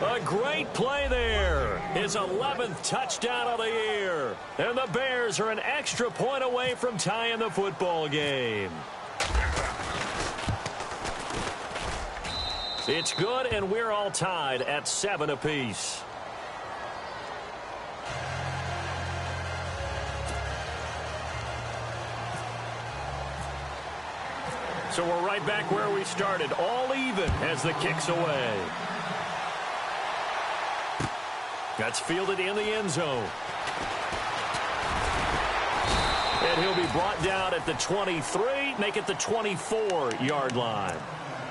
A great play there. His 11th touchdown of the year. And the Bears are an extra point away from tying the football game. It's good, and we're all tied at 7 apiece. So we're right back where we started, all even as the kick's away. That's fielded in the end zone. And he'll be brought down at the 23, make it the 24-yard line.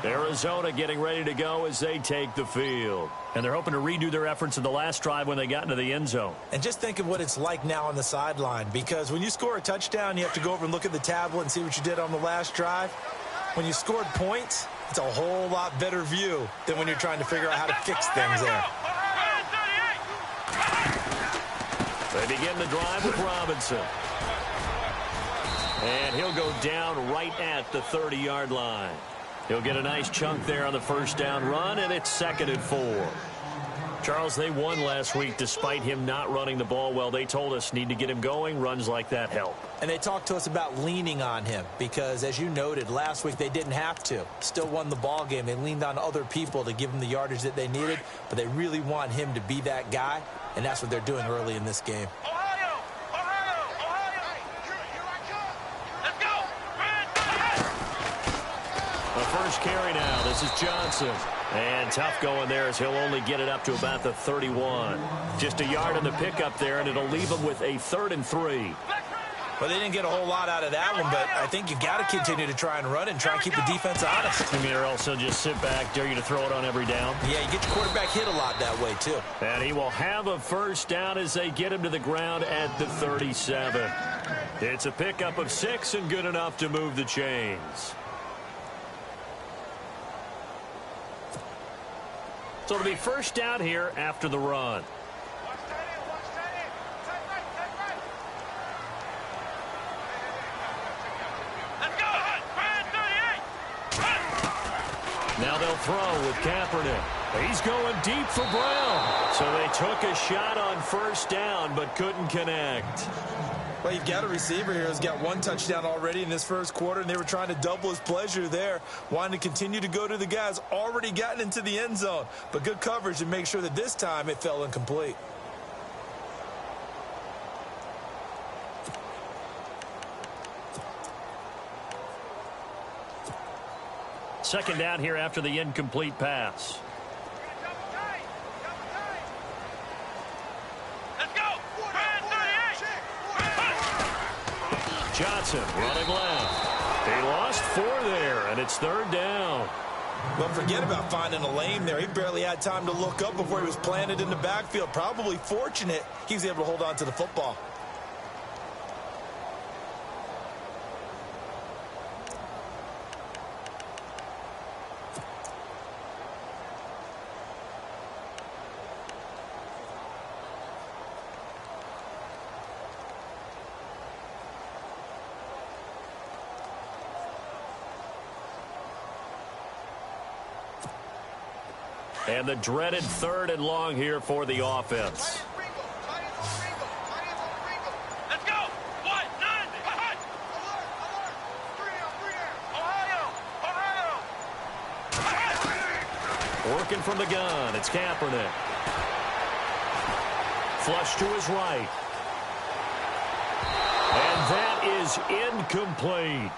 Arizona getting ready to go as they take the field. And they're hoping to redo their efforts in the last drive when they got into the end zone. And just think of what it's like now on the sideline, because when you score a touchdown, you have to go over and look at the tablet and see what you did on the last drive. When you scored points, it's a whole lot better view than when you're trying to figure out how to fix things there. They begin the drive with Robinson. And he'll go down right at the 30-yard line. He'll get a nice chunk there on the first down run, and it's 2nd and 4. Charles, they won last week despite him not running the ball well. They told us need to get him going. Runs like that help. And they talked to us about leaning on him because, as you noted, last week they didn't have to. Still won the ball game. They leaned on other people to give them the yardage that they needed, but they really want him to be that guy, and that's what they're doing early in this game. First carry now. This is Johnson. And tough going there as he'll only get it up to about the 31. Just a yard on the pickup there, and it'll leave him with a 3rd and 3. Well, they didn't get a whole lot out of that one, but I think you got to continue to try and run and try and keep the defense honest. I mean, or else he'll just sit back, dare you to throw it on every down. Yeah, you get your quarterback hit a lot that way, too. And he will have a first down as they get him to the ground at the 37. It's a pickup of 6 and good enough to move the chains. So it'll be first down here after the run. Now they'll throw with Kaepernick. He's going deep for Brown. So they took a shot on first down but couldn't connect. Well, you've got a receiver here who's got 1 touchdown already in this first quarter, and they were trying to double his pleasure there, wanting to continue to go to the guys already gotten into the end zone. But good coverage to make sure that this time it fell incomplete. Second down here after the incomplete pass. Johnson running left. He lost 4 there, and it's 3rd down. Well, forget about finding a lane there. He barely had time to look up before he was planted in the backfield. Probably fortunate he was able to hold on to the football. And the dreaded 3rd and long here for the offense. Let's go. 1, 9, Ohio. Working from the gun, it's Kaepernick. Flush to his right. And that is incomplete.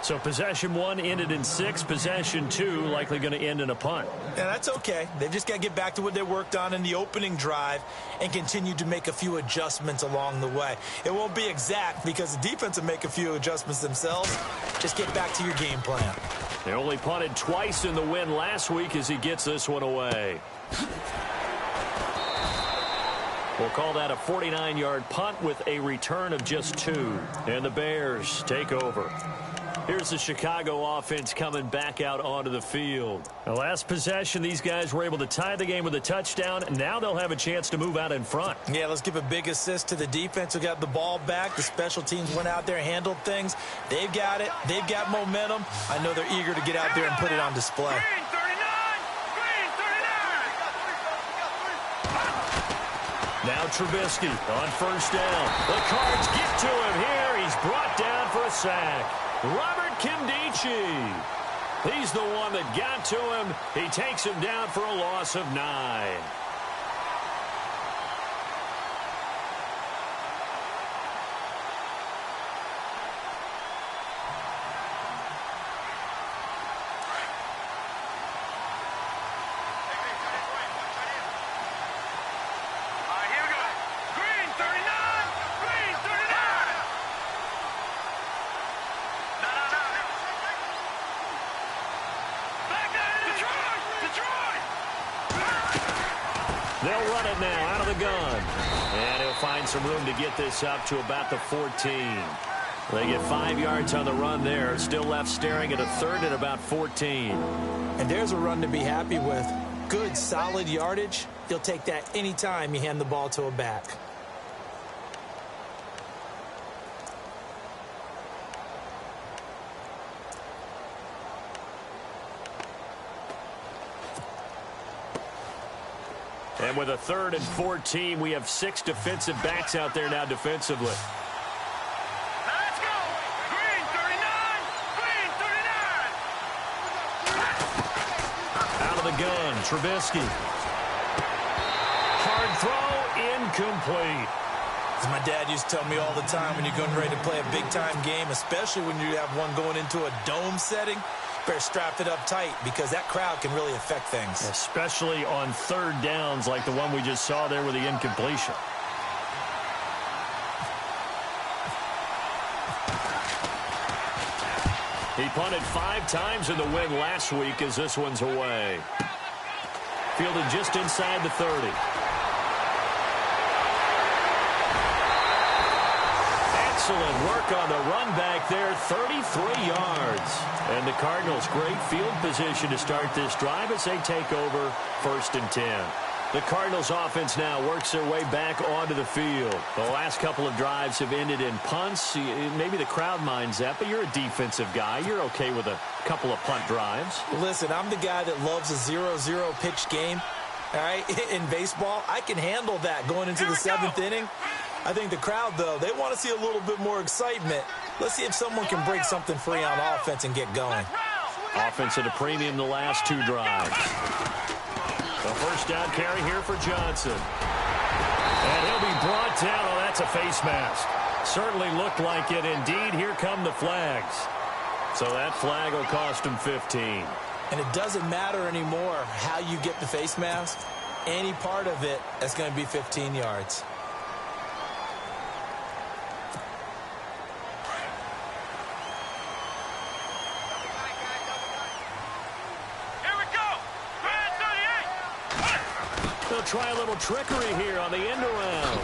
So possession 1 ended in 6. Possession 2 likely going to end in a punt. Yeah, that's okay. They've just got to get back to what they worked on in the opening drive and continue to make a few adjustments along the way. It won't be exact because the defense will make a few adjustments themselves. Just get back to your game plan. They only punted twice in the win last week as he gets this one away. We'll call that a 49-yard punt with a return of just 2. And the Bears take over. Here's the Chicago offense coming back out onto the field. The last possession, these guys were able to tie the game with a touchdown. Now they'll have a chance to move out in front. Yeah, let's give a big assist to the defense who got the ball back. The special teams went out there and handled things. They've got it. They've got momentum. I know they're eager to get out there and put it on display. Green 39. Green 39. Now Trubisky on first down. The Cards get to him here. He's brought down for a sack. Robert Kimdichie. He's the one that got to him. He takes him down for a loss of 9. They'll run it now out of the gun. And he'll find some room to get this up to about the 14. They get 5 yards on the run there. Still left staring at a third and about 14. And there's a run to be happy with. Good, solid yardage. You'll take that anytime you hand the ball to a back. And with a 3rd and 14, we have 6 defensive backs out there now defensively. Let's go! Green 39! Green 39! Out of the gun, Trubisky. Hard throw, incomplete. As my dad used to tell me all the time, when you're getting ready to play a big-time game, especially when you have one going into a dome setting, better strap it up tight because that crowd can really affect things. Especially on 3rd downs like the one we just saw there with the incompletion. He punted 5 times in the win last week as this one's away. Fielded just inside the 30. Excellent work on the run back there, 33 yards. And the Cardinals, great field position to start this drive as they take over 1st and 10. The Cardinals offense now works their way back onto the field. The last couple of drives have ended in punts. Maybe the crowd minds that, but you're a defensive guy. You're okay with a couple of punt drives. Listen, I'm the guy that loves a 0-0 pitch game. All right, in baseball, I can handle that going into the 7th inning. I think the crowd, though, they want to see a little bit more excitement. Let's see if someone can break something free on offense and get going. Offense at a premium the last 2 drives. The first down carry here for Johnson. And he'll be brought down. Oh, that's a face mask. Certainly looked like it. Indeed, here come the flags. So that flag will cost him 15. And it doesn't matter anymore how you get the face mask. Any part of it, that's going to be 15 yards. They'll try a little trickery here on the end around.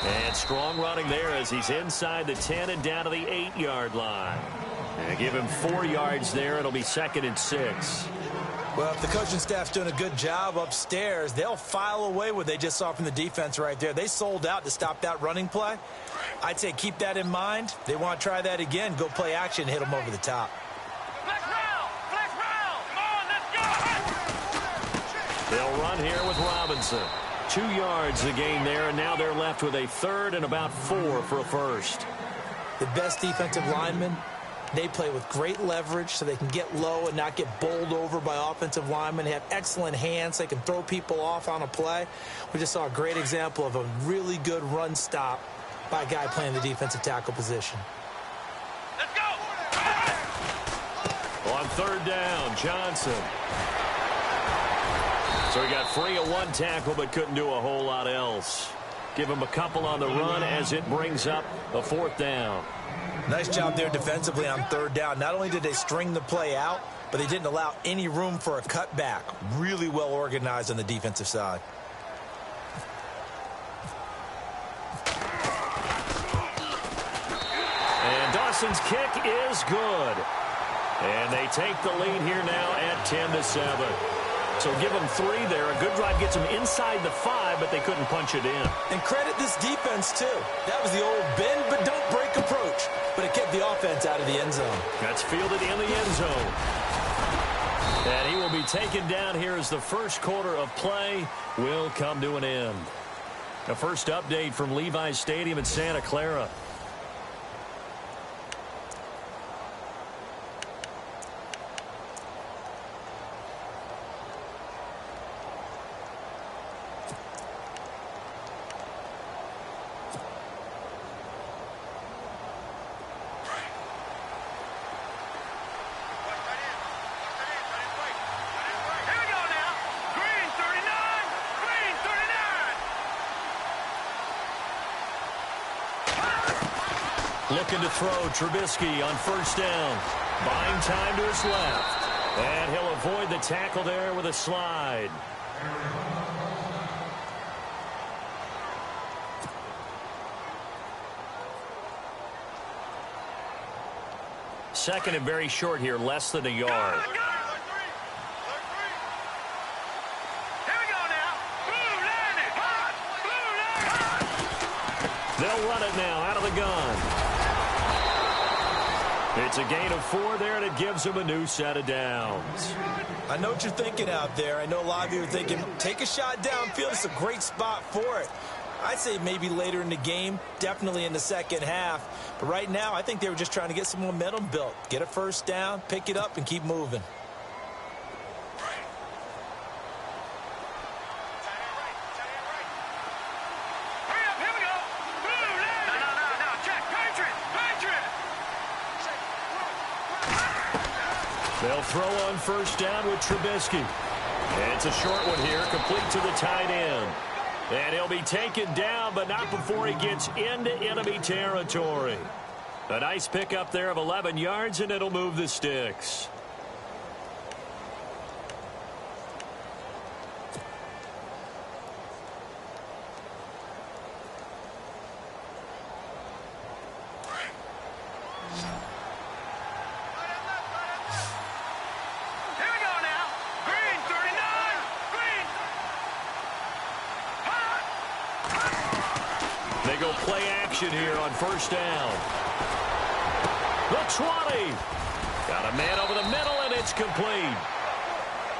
And strong running there as he's inside the 10 and down to the 8-yard line. And give him 4 yards there. It'll be 2nd and 6. Well, if the coaching staff's doing a good job upstairs, they'll file away what they just saw from the defense right there. They sold out to stop that running play. I'd say keep that in mind. They want to try that again. Go play action, hit them over the top. They'll run here with Robinson. 2 yards the gain there, and now they're left with a 3rd and about 4 for a first. The best defensive linemen, they play with great leverage so they can get low and not get bowled over by offensive linemen. They have excellent hands. They can throw people off on a play. We just saw a great example of a really good run stop by a guy playing the defensive tackle position. Let's go! On 3rd down, Johnson. So he got free of 1 tackle but couldn't do a whole lot else. Give him a couple on the run as it brings up a 4th down. Nice job there defensively on 3rd down. Not only did they string the play out, but they didn't allow any room for a cutback. Really well organized on the defensive side. And Dawson's kick is good. And they take the lead here now at 10-7. So give them 3 there. A good drive gets them inside the 5, but they couldn't punch it in. And credit this defense, too. That was the old bend but don't break approach. But it kept the offense out of the end zone. That's fielded in the end zone. And he will be taken down here as the first quarter of play will come to an end. A first update from Levi's Stadium in Santa Clara. Looking to throw Trubisky on first down. Buying time to his left. And he'll avoid the tackle there with a slide. Second and very short here, less than a yard. They'll run it now out of the gun. It's a gain of 4 there, and it gives them a new set of downs. I know what you're thinking out there. I know a lot of you are thinking, take a shot downfield. It's a great spot for it. I'd say maybe later in the game, definitely in the second half. But right now, I think they were just trying to get some momentum built. Get a first down, pick it up, and keep moving. They'll throw on first down with Trubisky. It's a short one here, complete to the tight end. And he'll be taken down, but not before he gets into enemy territory. A nice pickup there of 11 yards, and it'll move the sticks. They go play action here on first down. The 20. Got a man over the middle, and it's complete.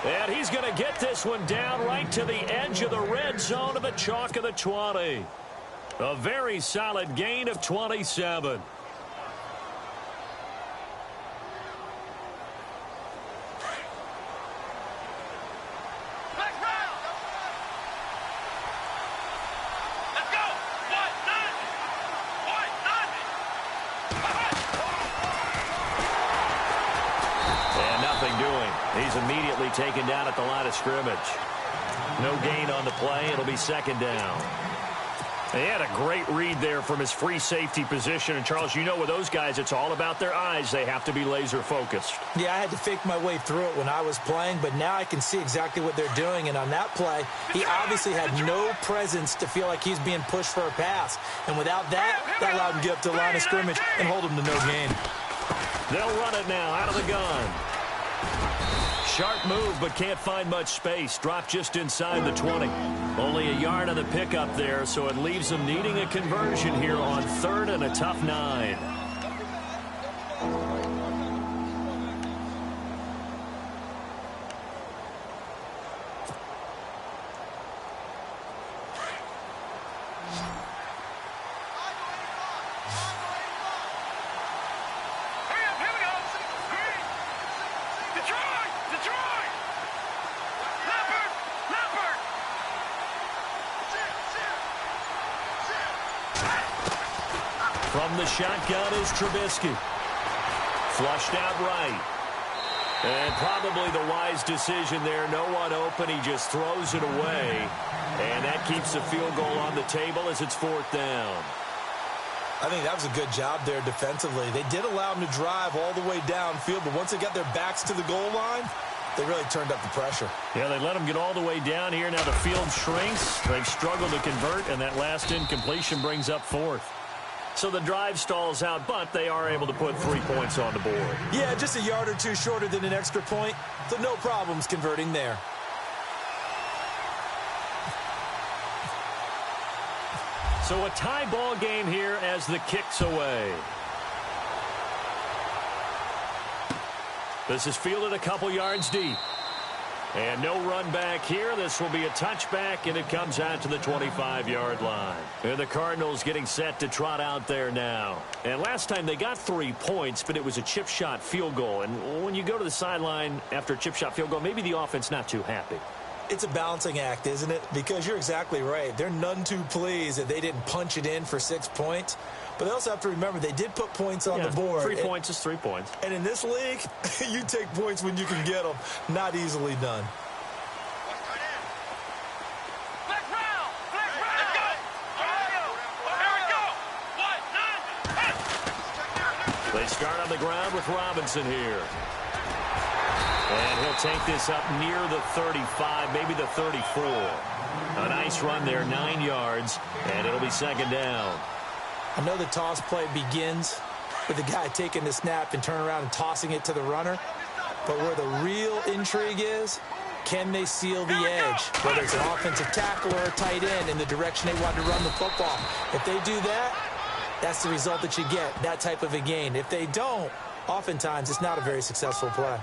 And he's going to get this one down right to the edge of the red zone of the chalk of the 20. A very solid gain of 27. He's immediately taken down at the line of scrimmage. No gain on the play. It'll be second down. He had a great read there from his free safety position. And, Charles, you know with those guys, it's all about their eyes. They have to be laser focused. Yeah, I had to fake my way through it when I was playing, but now I can see exactly what they're doing. And on that play, he obviously had no presence to feel like he's being pushed for a pass. And without that, that allowed him to get up to the line of scrimmage and hold him to no gain. They'll run it now out of the gun. Sharp move, but can't find much space. Dropped just inside the 20. Only a yard on the pickup there, so it leaves them needing a conversion here on third and a tough 9. From the shotgun is Trubisky. Flushed out right. And probably the wise decision there. No one open. He just throws it away. And that keeps the field goal on the table as it's fourth down. I think that was a good job there defensively. They did allow him to drive all the way downfield, but once they got their backs to the goal line, they really turned up the pressure. Yeah, they let him get all the way down here. Now the field shrinks. They've struggled to convert, and that last incompletion brings up fourth. So the drive stalls out, but they are able to put 3 points on the board. Yeah, just a yard or two shorter than an extra point, so no problems converting there. So a tie ball game here as the kick's away. This is fielded a couple yards deep. And no run back here. This will be a touchback, and it comes out to the 25-yard line. And the Cardinals getting set to trot out there now. And last time they got 3 points, but it was a chip shot field goal. And when you go to the sideline after a chip shot field goal, maybe the offense not too happy. It's a balancing act, isn't it? Because you're exactly right. They're none too pleased that they didn't punch it in for 6 points. But they also have to remember they did put points on the board. 3 points is 3 points. And in this league, you take points when you can get them. Not easily done. They start on the ground with Robinson here. And he'll take this up near the 35, maybe the 34. A nice run there, 9 yards, and it'll be second down. I know the toss play begins with the guy taking the snap and turning around and tossing it to the runner. But where the real intrigue is, can they seal the edge? Whether it's an offensive tackle or a tight end in the direction they want to run the football. If they do that, that's the result that you get, that type of a gain. If they don't, oftentimes it's not a very successful play.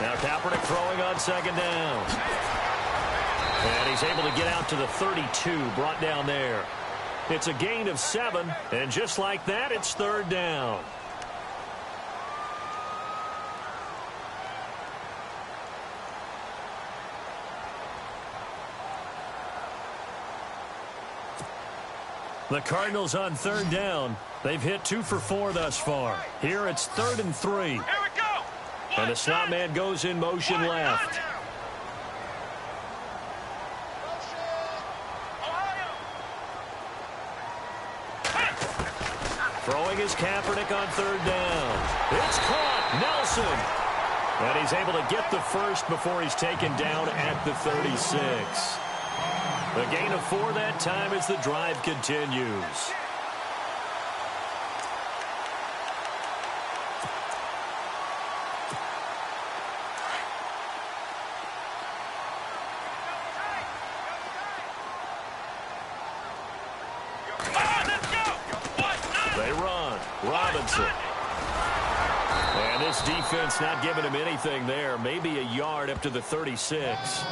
Now Kaepernick throwing on second down. And he's able to get out to the 32, brought down there. It's a gain of 7, and just like that, it's third down. The Cardinals on third down. They've hit 2 for 4 thus far. Here it's 3rd and 3. Here we go. And the slot man goes in motion left. Throwing is Kaepernick on third down. It's caught. Nelson. And he's able to get the first before he's taken down at the 36. The gain of 4 that time as the drive continues. They run. Robinson. And this defense not giving him anything there. Maybe a yard up to the 36.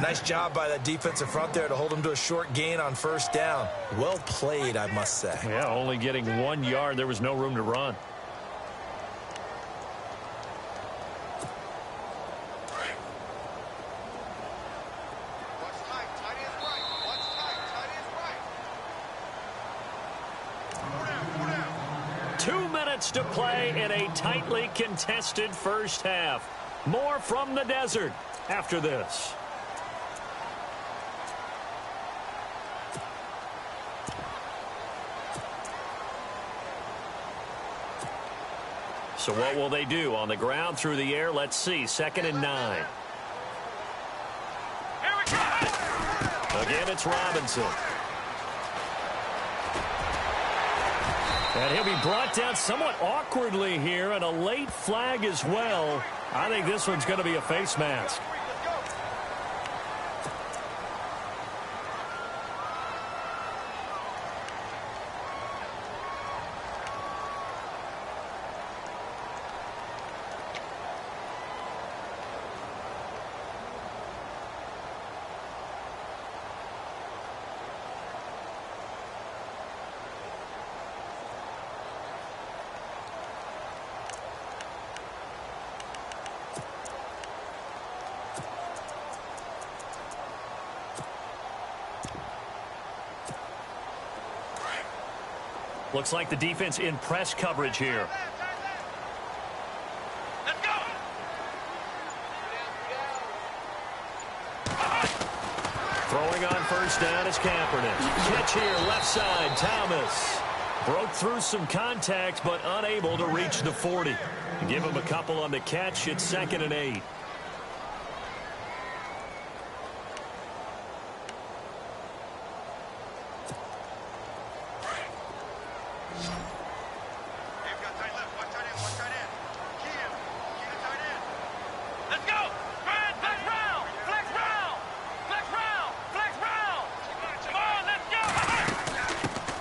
Nice job by that defensive front there to hold him to a short gain on first down. Well played, I must say. Yeah, only getting 1 yard. There was no room to run. Watch tight. Tight is right. Watch tight. Tight is right. 2 minutes to play in a tightly contested first half. More from the desert after this. So what will they do? On the ground, through the air? Let's see. 2nd and 9. Here we go. Again, it's Robinson. And he'll be brought down somewhat awkwardly here, and a late flag as well. I think this one's going to be a face mask. Looks like the defense in press coverage here. Let's go. Throwing on first down is Kaepernick. Catch here, left side, Thomas. Broke through some contact, but unable to reach the 40. Give him a couple on the catch. It's 2nd and 8.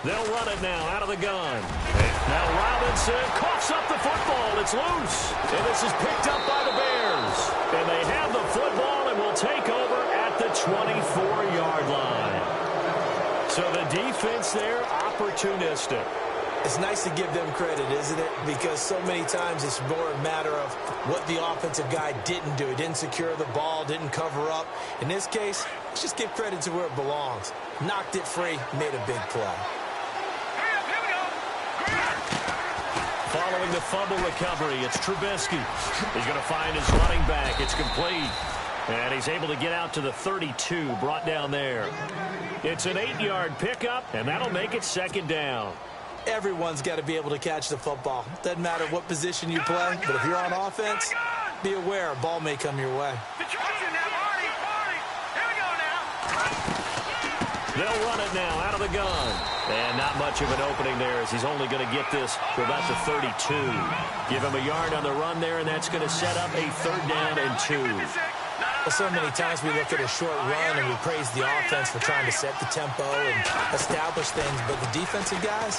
They'll run it now out of the gun. Now Robinson coughs up the football. It's loose. And this is picked up by the Bears. And they have the football and will take over at the 24-yard line. So the defense there, opportunistic. It's nice to give them credit, isn't it? Because so many times it's more a matter of what the offensive guy didn't do. He didn't secure the ball, didn't cover up. In this case, let's just give credit to where it belongs. Knocked it free, made a big play. Following the fumble recovery, it's Trubisky. He's going to find his running back. It's complete. And he's able to get out to the 32, brought down there. It's an 8-yard pickup, and that'll make it 2nd down. Everyone's got to be able to catch the football. Doesn't matter what position you play, but if you're on offense, be aware a ball may come your way. They'll run it now out of the gun. And not much of an opening there as he's only going to get this to about the 32. Give him a yard on the run there, and that's going to set up a 3rd down and 2. Well, so many times we look at a short run and we praise the offense for trying to set the tempo and establish things, but the defensive guys,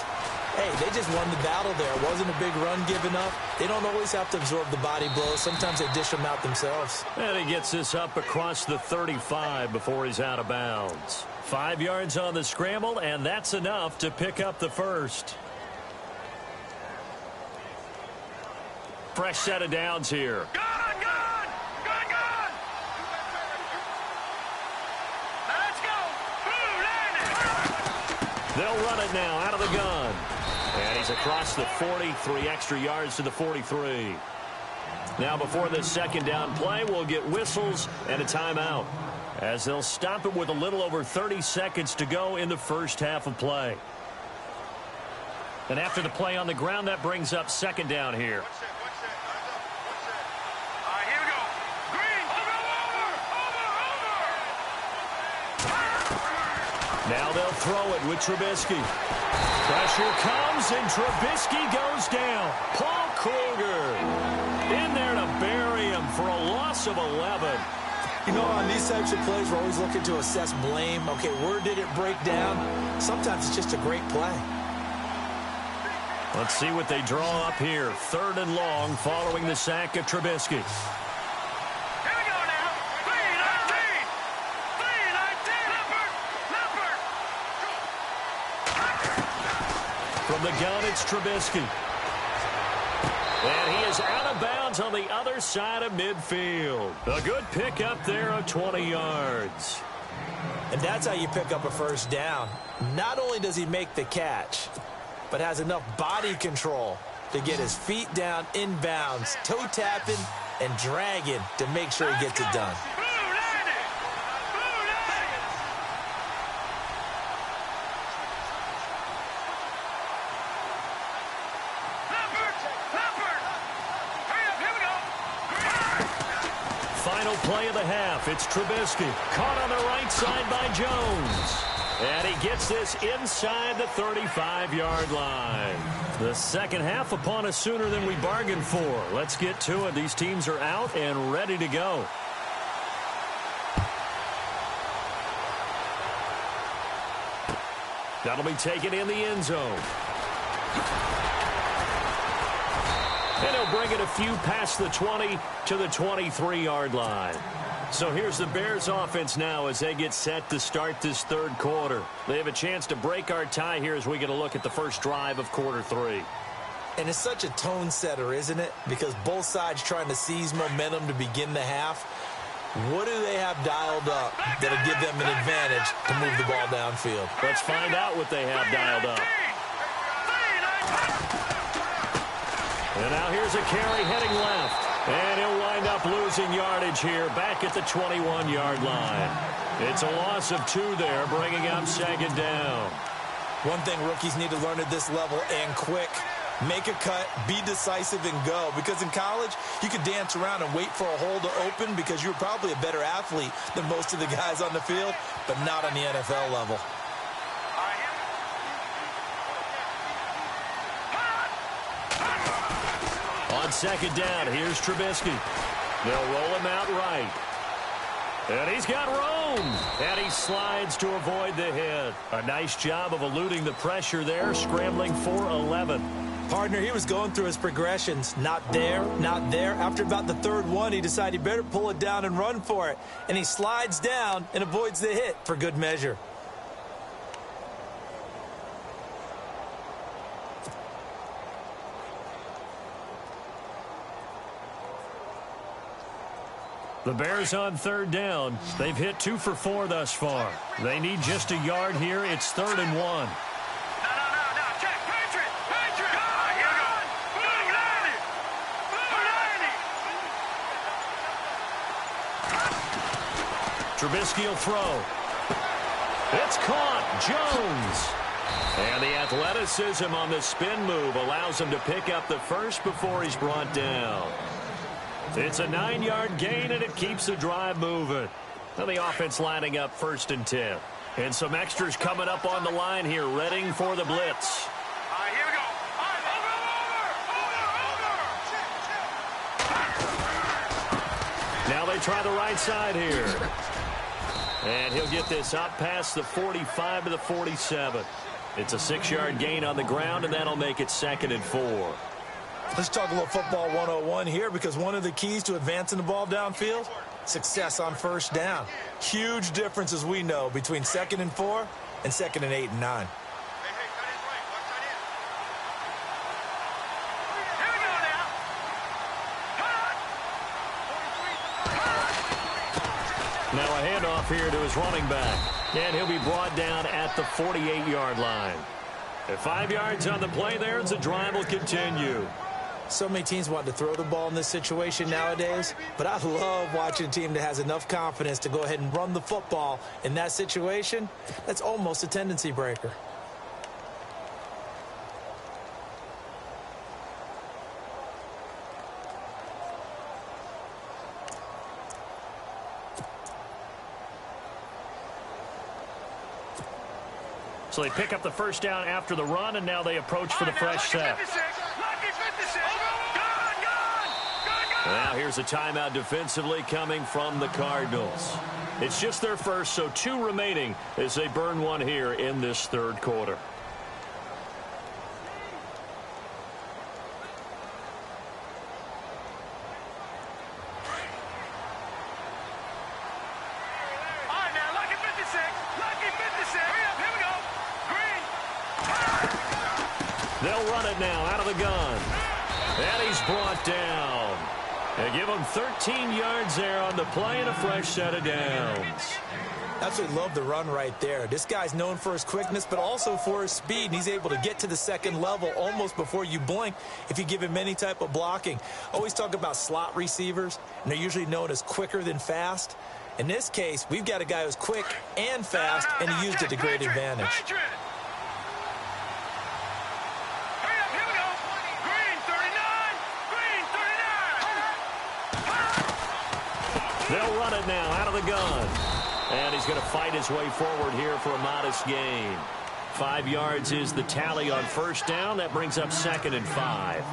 hey, they just won the battle there. It wasn't a big run given up. They don't always have to absorb the body blows. Sometimes they dish them out themselves. And he gets this up across the 35 before he's out of bounds. 5 yards on the scramble, and that's enough to pick up the first. Fresh set of downs here. They'll run it now out of the gun. And he's across the 40, 3 extra yards to the 43. Now before this 2nd down play, we'll get whistles and a timeout, as they'll stop it with a little over 30 seconds to go in the first half of play. And after the play on the ground, that brings up 2nd down here. Now they'll throw it with Trubisky. Pressure comes, and Trubisky goes down. Paul Kruger in there to bury him for a loss of 11. You know, on these types of plays, we're always looking to assess blame. Okay, where did it break down? Sometimes it's just a great play. Let's see what they draw up here. 3rd and long following the sack of Trubisky. From the gun, it's Trubisky. And he is out of bounds on the other side of midfield. A good pickup there of 20 yards. And that's how you pick up a 1st down. Not only does he make the catch, but has enough body control to get his feet down inbounds, toe tapping and dragging to make sure he gets it done. Final play of the half. It's Trubisky. Caught on the right side by Jones. And he gets this inside the 35-yard line. The 2nd half upon us sooner than we bargained for. Let's get to it. These teams are out and ready to go. That'll be taken in the end zone. And he'll bring it a few past the 20 to the 23-yard line. So here's the Bears offense now as they get set to start this 3rd quarter. They have a chance to break our tie here as we get a look at the first drive of quarter 3. And it's such a tone setter, isn't it? Because both sides trying to seize momentum to begin the half. What do they have dialed up that'll give them an advantage to move the ball downfield? Let's find out what they have dialed up. And now here's a carry heading left. And he'll wind up losing yardage here back at the 21-yard line. It's a loss of 2 there, bringing up 2nd down. One thing rookies need to learn at this level, and quick. Make a cut, be decisive, and go. Because in college, you could dance around and wait for a hole to open because you're probably a better athlete than most of the guys on the field, but not on the NFL level. On second down, here's Trubisky. They'll roll him out right. And he's got room. And he slides to avoid the hit. A nice job of eluding the pressure there, scrambling for 11. Partner, he was going through his progressions. Not there, not there. After about the third one, he decided he better pull it down and run for it. And he slides down and avoids the hit for good measure. The Bears on third down. They've hit 2 for 4 thus far. They need just a yard here. It's 3rd and 1. No. Check. Patriot. Here we go. Trubisky will throw. It's caught. Jones. And the athleticism on the spin move allows him to pick up the first before he's brought down. It's a 9-yard gain, and it keeps the drive moving. Now the offense lining up 1st and 10. And some extras coming up on the line here, readying for the blitz. Here we go. Over. Now they try the right side here. And he'll get this up past the 45 to the 47. It's a 6-yard gain on the ground, and that'll make it 2nd and 4. Let's talk a little football 101 here, because one of the keys to advancing the ball downfield, success on first down. Huge difference, as we know, between 2nd and 4 and 2nd and 8 and 9. Now a handoff here to his running back. And he'll be brought down at the 48-yard line. At 5 yards on the play there, and the drive will continue. So many teams want to throw the ball in this situation nowadays, but I love watching a team that has enough confidence to go ahead and run the football in that situation. That's almost a tendency breaker. So they pick up the first down after the run, and now they approach for the fresh set. Now here's a timeout defensively coming from the Cardinals. It's just their first, so 2 remaining as they burn one here in this 3rd quarter. They'll run it now out of the gun. And he's brought down. They give him 13 yards there on the play and a fresh set of downs. Absolutely love the run right there. This guy's known for his quickness, but also for his speed. And he's able to get to the 2nd level almost before you blink if you give him any type of blocking. Always talk about slot receivers, and they're usually known as quicker than fast. In this case, we've got a guy who's quick and fast, and he used it to great advantage. They'll run it now out of the gun. And he's going to fight his way forward here for a modest gain. 5 yards is the tally on first down. That brings up 2nd and 5.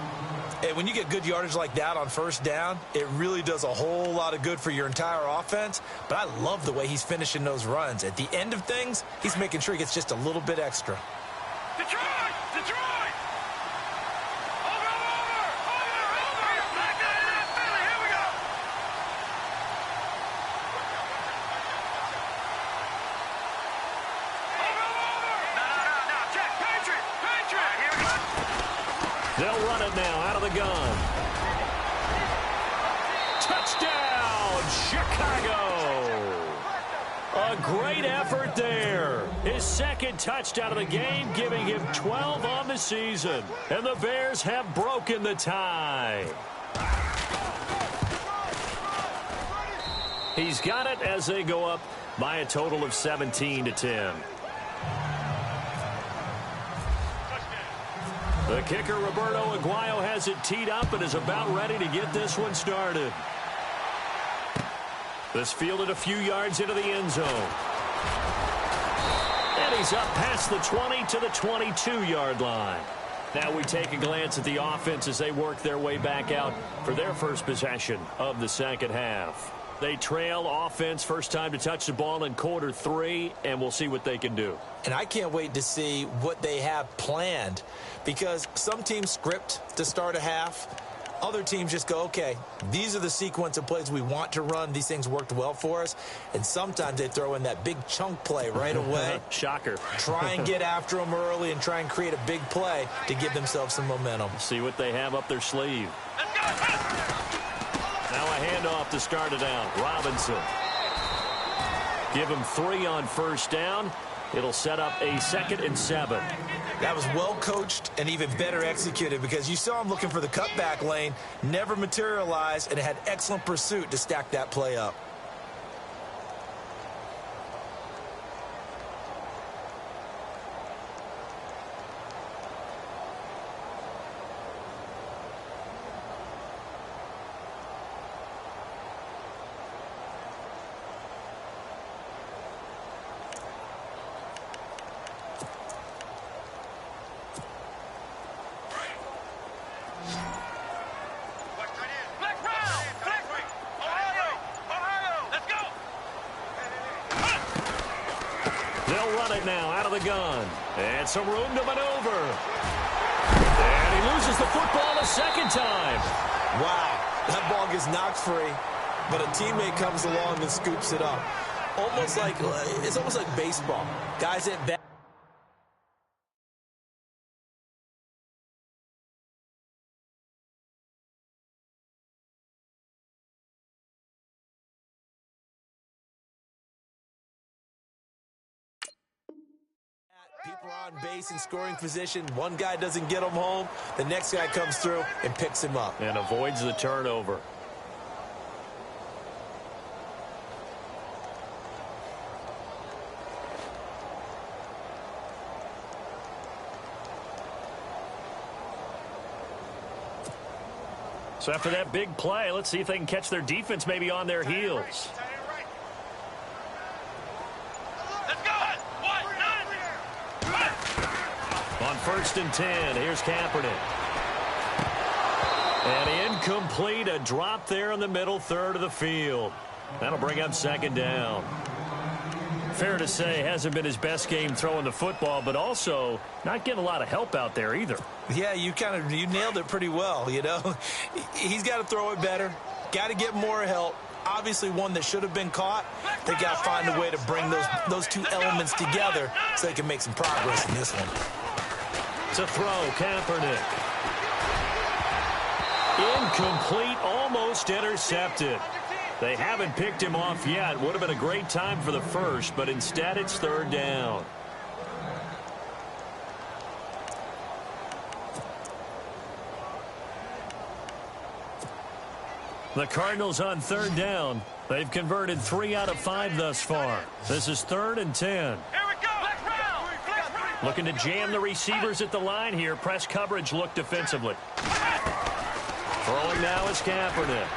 Hey, when you get good yardage like that on first down, it really does a whole lot of good for your entire offense. But I love the way he's finishing those runs. At the end of things, he's making sure he gets just a little bit extra. Detroit! They'll run it now out of the gun. Touchdown, Chicago! A great effort there. His 2nd touchdown of the game, giving him 12 on the season. And the Bears have broken the tie. He's got it as they go up by a total of 17-10. Kicker Roberto Aguayo has it teed up and is about ready to get this one started. This fielded a few yards into the end zone. And he's up past the 20 to the 22-yard line. Now we take a glance at the offense as they work their way back out for their first possession of the second half. They trail offense, first time to touch the ball in quarter 3, and we'll see what they can do. And I can't wait to see what they have planned, because some teams script to start a half. Other teams just go, okay, these are the sequence of plays we want to run. These things worked well for us. And sometimes they throw in that big chunk play right away. Shocker. Try and get after them early and try and create a big play to give themselves some momentum. See what they have up their sleeve. Now a handoff to start it out. Robinson. Give him 3 on first down. It'll set up a 2nd and 7. That was well coached and even better executed, because you saw him looking for the cutback lane, never materialized, and had excellent pursuit to stack that play up. Now out of the gun, and some room to maneuver, and he loses the football a second time. Wow, that ball gets knocked free, but a teammate comes along and scoops it up. It's almost like baseball. Guys at bat. People are on base in scoring position. One guy doesn't get him home. The next guy comes through and picks him up. And avoids the turnover. So after that big play, let's see if they can catch their defense maybe on their heels. On 1st and 10, here's Kaepernick. And incomplete, a drop there in the middle third of the field. That'll bring up 2nd down. Fair to say, hasn't been his best game throwing the football, but also not getting a lot of help out there either. Yeah, you nailed it pretty well, you know. He's got to throw it better, got to get more help. Obviously one that should have been caught. They got to find a way to bring those two elements together so they can make some progress in this one. To throw, Kaepernick. Incomplete, almost intercepted. They haven't picked him off yet. Would have been a great time for the first, but instead it's 3rd down. The Cardinals on 3rd down. They've converted 3 out of 5 thus far. This is 3rd and 10. Looking to jam the receivers at the line here. Press coverage look defensively. Throwing now is Kaepernick.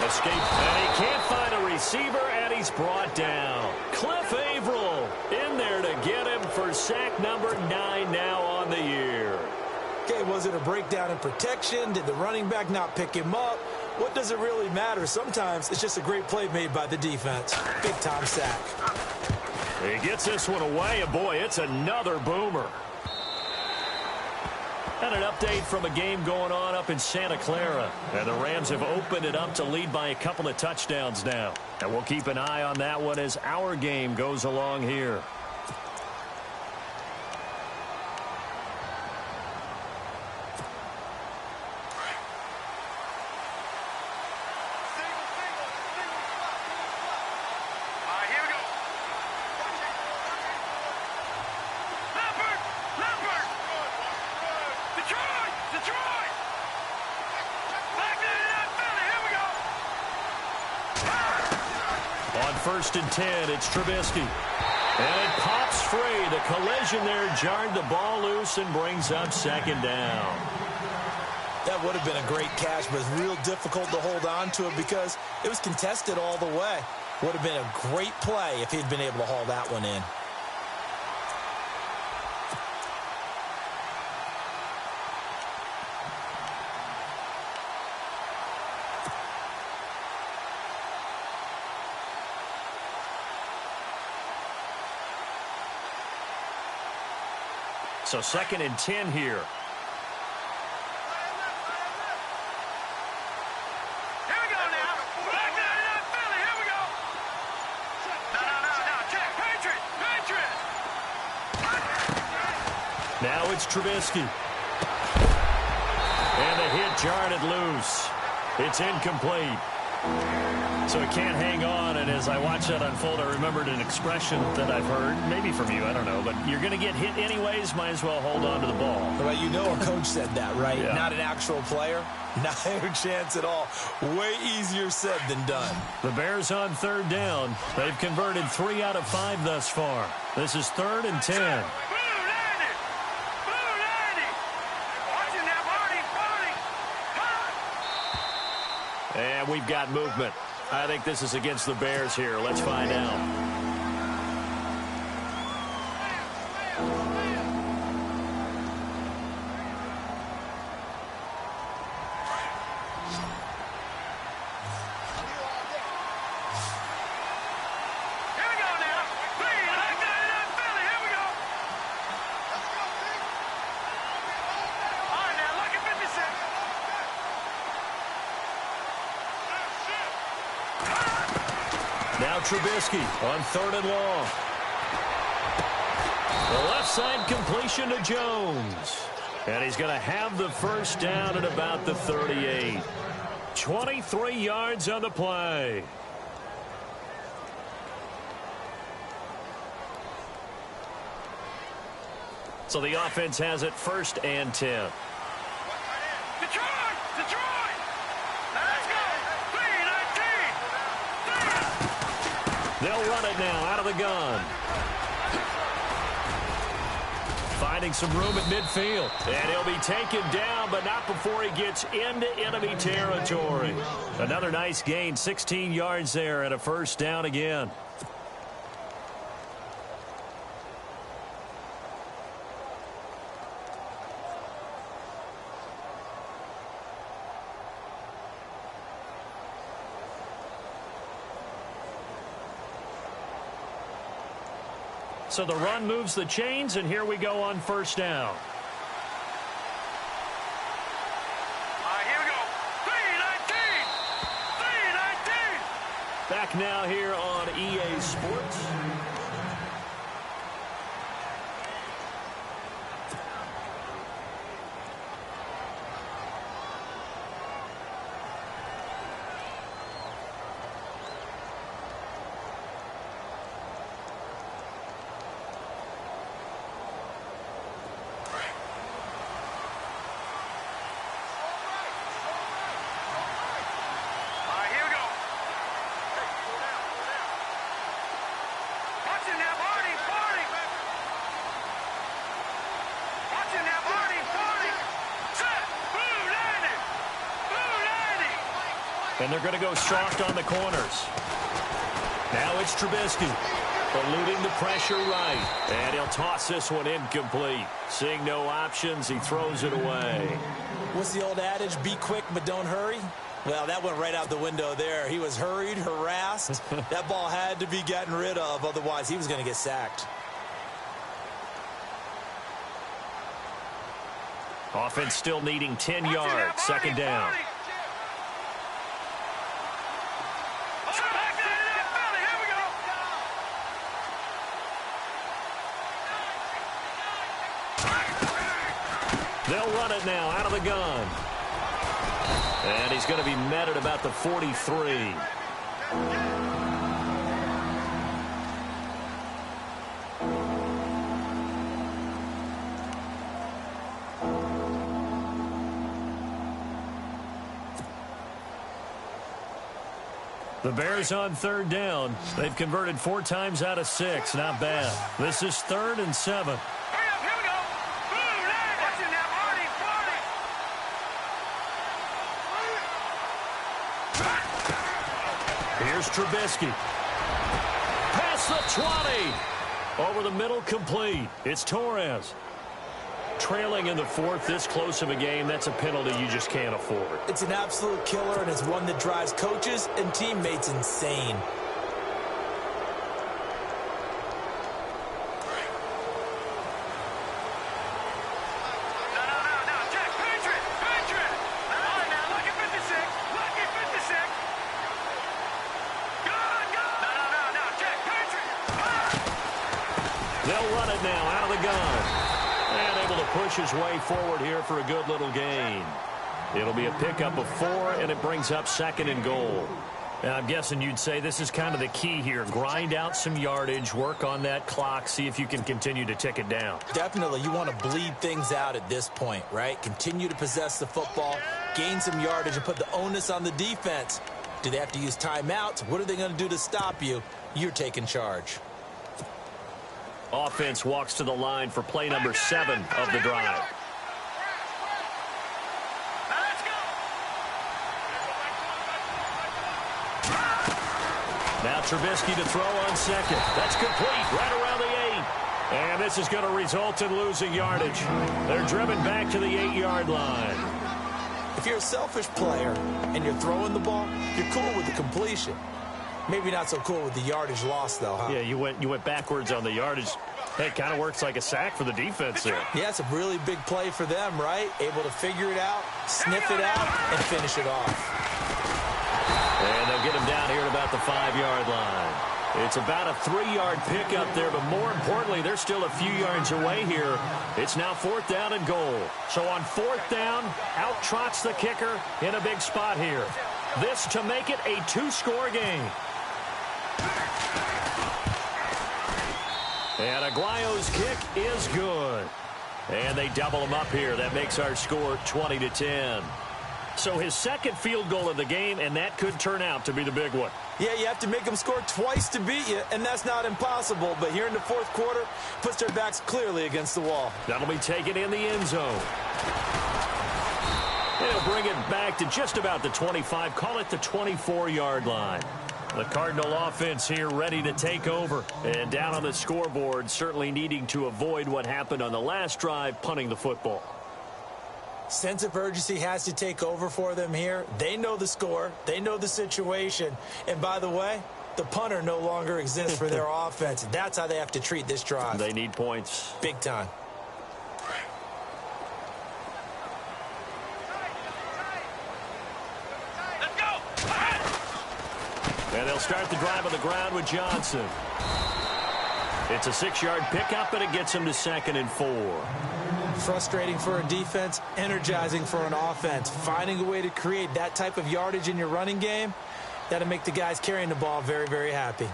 Escape, and he can't find a receiver, and he's brought down. Cliff Averill in there to get him for sack number 9 now on the year. Okay, was it a breakdown in protection? Did the running back not pick him up? What does it really matter? Sometimes it's just a great play made by the defense. Big-time sack. He gets this one away, and boy, it's another boomer. And an update from a game going on up in Santa Clara. And the Rams have opened it up to lead by a couple of touchdowns now. And we'll keep an eye on that one as our game goes along here. On 1st and 10, it's Trubisky. And it pops free. The collision there jarred the ball loose and brings up second down. That would have been a great catch, but it's real difficult to hold on to it because it was contested all the way. Would have been a great play if he'd been able to haul that one in. So 2nd and 10 here. Now it's Trubisky. And the hit jarred it loose. It's incomplete. So it can't hang on, and as I watch that unfold, I remembered an expression that I've heard, maybe from you, I don't know, but you're going to get hit anyways, might as well hold on to the ball. Well, you know a coach said that, right? Yeah. Not an actual player. Not a chance at all. Way easier said than done. The Bears on 3rd down. They've converted 3 out of 5 thus far. This is 3rd and 10. And we've got movement. I think this is against the Bears here. Let's find out. Now Trubisky on 3rd and long. The left side completion to Jones. And he's going to have the first down at about the 38. 23 yards on the play. So the offense has it 1st and 10. They'll run it now out of the gun. Finding some room at midfield. And he'll be taken down, but not before he gets into enemy territory. Another nice gain, 16 yards there, and a first down again. So the run moves the chains, and here we go on first down. Here we go. 3-19. Back now here on EA Sports. And they're going to go soft on the corners. Now it's Trubisky, eluding the pressure right. And he'll toss this one incomplete. Seeing no options, he throws it away. What's the old adage? Be quick, but don't hurry. Well, that went right out the window there. He was hurried, harassed. That ball had to be gotten rid of, otherwise he was going to get sacked. Offense still needing 10 yards. Second down. They'll run it now out of the gun. And he's going to be met at about the 43. The Bears on third down. They've converted 4 times out of 6. Not bad. This is 3rd and 7. Hurry up, here we go. Boom, there. Watch it now, Marty, Marty. Here's Trubisky. Past the 20. Over the middle, complete. It's Torres. Trailing in the 4th, this close of a game, that's a penalty you just can't afford. It's an absolute killer, and it's one that drives coaches and teammates insane. No, Jack, Patriot. All right, now, lucky 56. Lucky 56. Good. No, Jack, Patriot. They'll run it now out of the gun. And able to push his way forward here for a good little gain. It'll be a pickup of 4, and it brings up 2nd and goal. And I'm guessing you'd say this is kind of the key here. Grind out some yardage, work on that clock, see if you can continue to tick it down. Definitely, you want to bleed things out at this point, right? Continue to possess the football, gain some yardage, and put the onus on the defense. Do they have to use timeouts? What are they going to do to stop you? You're taking charge. Offense walks to the line for play number 7 of the drive. Now let's go. Now Trubisky to throw on 2nd. That's complete right around the 8. And this is going to result in losing yardage. They're driven back to the 8-yard line. If you're a selfish player and you're throwing the ball, you're cool with the completion. Maybe not so cool with the yardage loss, though, huh? Yeah, you went backwards on the yardage. Hey, it kind of works like a sack for the defense there. Yeah, it's a really big play for them, right? Able to figure it out, sniff it out, and finish it off. And they'll get him down here at about the 5-yard line. It's about a 3-yard pickup there, but more importantly, they're still a few yards away here. It's now 4th down and goal. So on 4th down, out trots the kicker in a big spot here. This to make it a 2-score game. And Aguayo's kick is good. And they double him up here. That makes our score 20-10. So his 2nd field goal of the game, and that could turn out to be the big one. Yeah, you have to make them score twice to beat you, and that's not impossible. But here in the 4th quarter, puts their backs clearly against the wall. That'll be taken in the end zone. They'll bring it back to just about the 25, call it the 24-yard line. The Cardinal offense here ready to take over. And down on the scoreboard, certainly needing to avoid what happened on the last drive, punting the football. Sense of urgency has to take over for them here. They know the score. They know the situation. And by the way, the punter no longer exists for their offense. That's how they have to treat this drive. They need points. Big time. Let's go. And they'll start the drive on the ground with Johnson. It's a 6-yard pickup, and it gets him to 2nd and 4. Frustrating for a defense, energizing for an offense. Finding a way to create that type of yardage in your running game, that'll make the guys carrying the ball very, very happy.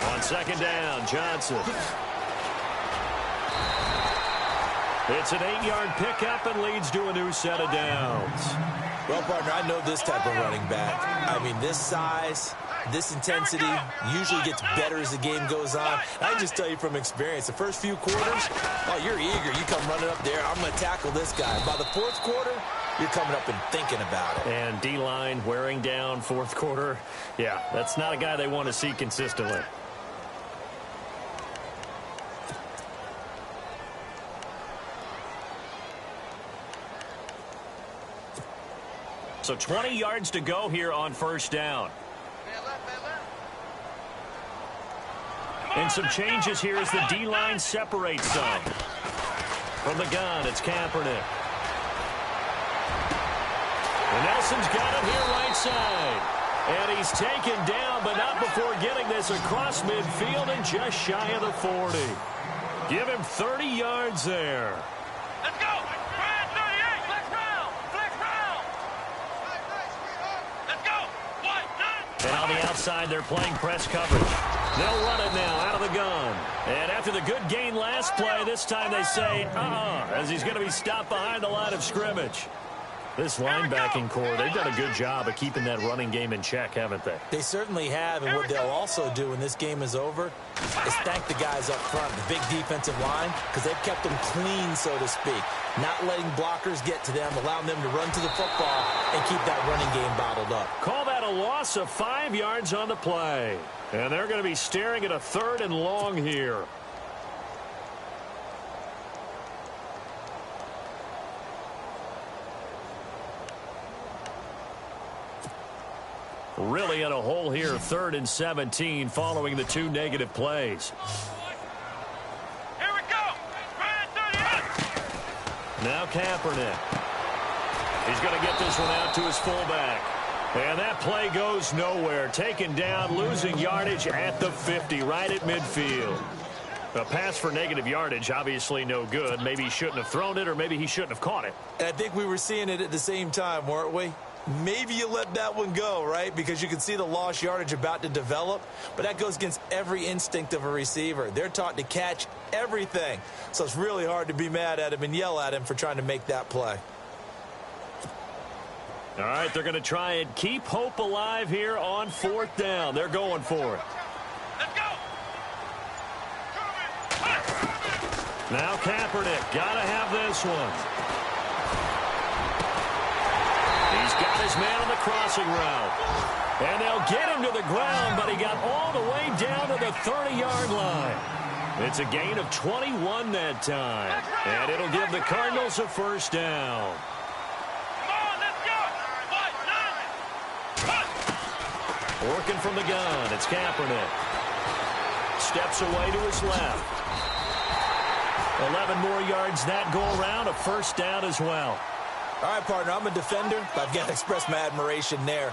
On 2nd down, Johnson. It's an 8-yard pickup and leads to a new set of downs. Well, partner, I know this type of running back. I mean, this size, this intensity usually gets better as the game goes on. I can just tell you from experience, the first few quarters, oh, you're eager. You come running up there, I'm going to tackle this guy. By the 4th quarter, you're coming up and thinking about it. And D-line wearing down 4th quarter. Yeah, that's not a guy they want to see consistently. So 20 yards to go here on 1st down. And some changes here as the D-line separates some. From the gun, it's Kaepernick. And Nelson's got it here right side. And he's taken down, but not before getting this across midfield and just shy of the 40. Give him 30 yards there. Let's go. Brad 38. Flex round. Flex round. Let's go. 1, 9. And on the outside, they're playing press coverage. They'll run it now out of the gun. And after the good gain last play, this time they say, as he's going to be stopped behind the line of scrimmage. This linebacking core, they've done a good job of keeping that running game in check, haven't they? They certainly have, and what they'll also do when this game is over is thank the guys up front, the big defensive line, because they've kept them clean, so to speak. Not letting blockers get to them, allowing them to run to the football and keep that running game bottled up. Call that a loss of 5 yards on the play. And they're going to be staring at a 3rd and long here. Really in a hole here, 3rd and 17 following the 2 negative plays. Here we go. Now Kaepernick. He's going to get this one out to his fullback. And that play goes nowhere. Taken down, losing yardage at the 50, right at midfield. A pass for negative yardage, obviously no good. Maybe he shouldn't have thrown it, or maybe he shouldn't have caught it. And I think we were seeing it at the same time, weren't we? Maybe you let that one go, right? Because you can see the lost yardage about to develop. But that goes against every instinct of a receiver. They're taught to catch everything. So it's really hard to be mad at him and yell at him for trying to make that play. All right, they're going to try and keep hope alive here on 4th down. They're going for it. Let's go. Now Kaepernick, got to have this one. He's got his man on the crossing route. And they'll get him to the ground, but he got all the way down to the 30-yard line. It's a gain of 21 that time. And it'll give the Cardinals a 1st down. Working from the gun, it's Kaepernick. Steps away to his left. 11 more yards that go around, a 1st down as well. All right, partner, I'm a defender, but I've got to express my admiration there.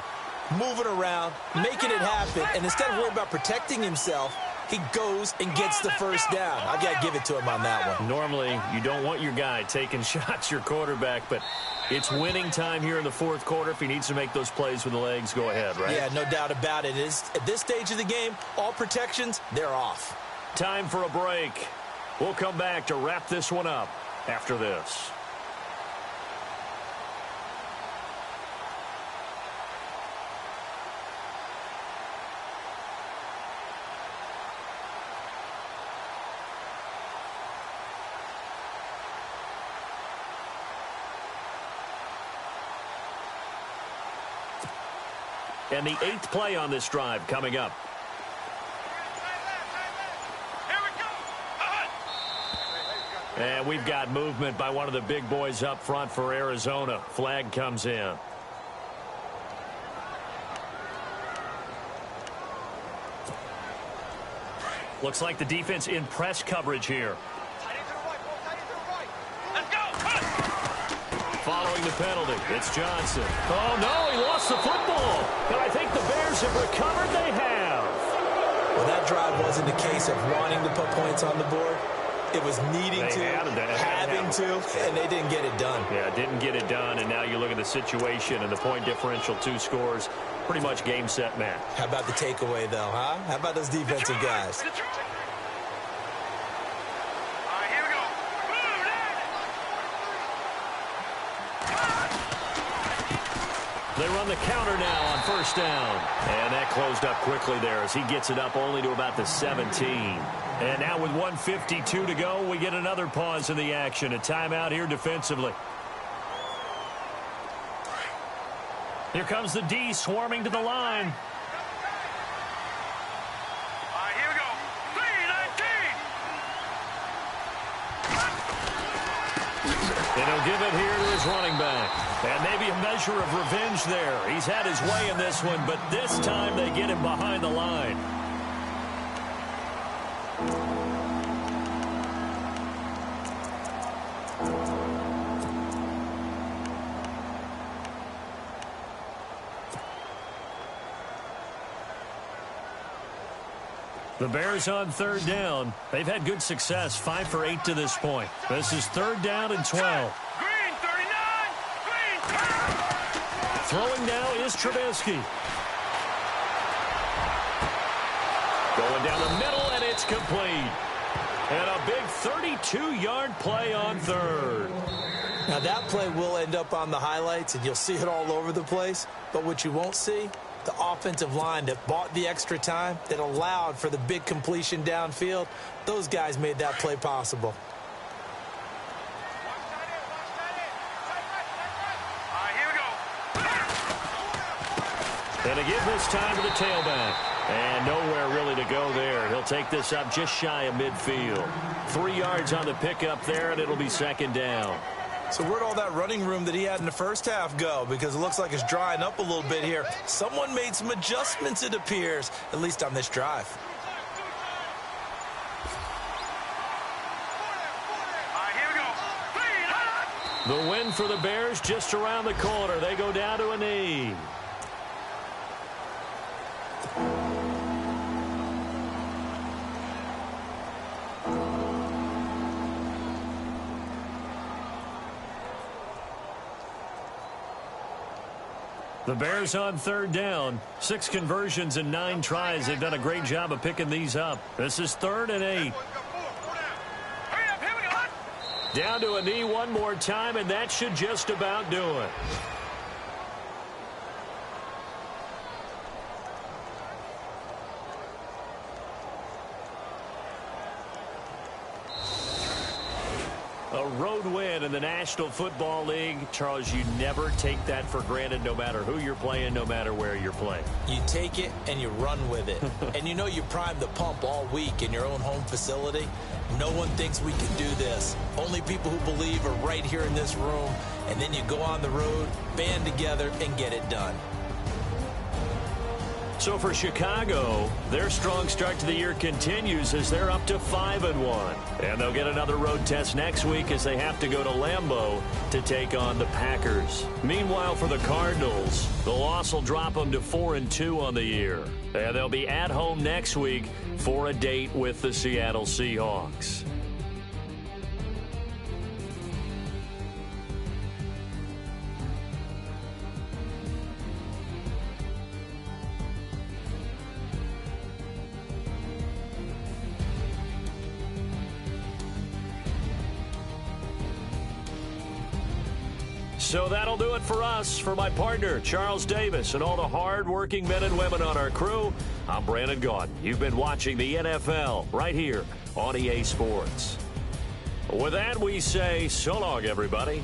Moving around, making it happen, and instead of worrying about protecting himself, he goes and gets the 1st down. I've got to give it to him on that one. Normally, you don't want your guy taking shots, your quarterback, but it's winning time here in the 4th quarter. If he needs to make those plays with the legs, go ahead, right? Yeah, no doubt about it. At this stage of the game, all protections, they're off. Time for a break. We'll come back to wrap this one up after this. And the 8th play on this drive coming up. And we've got movement by one of the big boys up front for Arizona. Flag comes in. Looks like the defense in press coverage here. Following the penalty, it's Johnson. Oh, no, he lost the football. But I think the Bears have recovered. They have. Well, that drive wasn't a case of wanting to put points on the board. It was needing to, having to, and they didn't get it done. Yeah, didn't get it done, and now you look at the situation and the point differential, 2 scores, pretty much game, set, match. How about the takeaway, though, huh? How about those defensive guys? They run the counter now on 1st down. And that closed up quickly there as he gets it up only to about the 17. And now with 1:52 to go, we get another pause in the action. A timeout here defensively. Here comes the D swarming to the line. Here we go. 3-19. And he'll give it here to his running back. And maybe a measure of revenge there. He's had his way in this one, but this time they get him behind the line. The Bears on 3rd down. They've had good success, 5 for 8 to this point. This is 3rd down and 12. Green, 39. Green. Throwing now is Trubisky. Going down the middle, and it's complete. And a big 32-yard play on third. Now, that play will end up on the highlights, and you'll see it all over the place. But what you won't see, the offensive line that bought the extra time, that allowed for the big completion downfield, those guys made that play possible. And to give this time to the tailback. And nowhere really to go there. He'll take this up just shy of midfield. 3 yards on the pickup there, and it'll be second down. So where'd all that running room that he had in the first half go? Because it looks like it's drying up a little bit here. Someone made some adjustments, it appears, at least on this drive. The win for the Bears just around the corner. They go down to a knee. The Bears on third down. 6 conversions and 9 tries. They've done a great job of picking these up. This is 3rd and 8. Down to a knee one more time, and that should just about do it. A road win in the National Football League. Charles, you never take that for granted, no matter who you're playing, no matter where you're playing. You take it and you run with it. And you know you primed the pump all week in your own home facility. No one thinks we can do this. Only people who believe are right here in this room. And then you go on the road, band together, and get it done. So for Chicago, their strong start to the year continues as they're up to 5-1. And they'll get another road test next week as they have to go to Lambeau to take on the Packers. Meanwhile, for the Cardinals, the loss will drop them to 4-2 on the year. And they'll be at home next week for a date with the Seattle Seahawks. So that'll do it for us. For my partner, Charles Davis, and all the hard-working men and women on our crew, I'm Brandon Gaudin. You've been watching the NFL right here on EA Sports. With that, we say so long, everybody.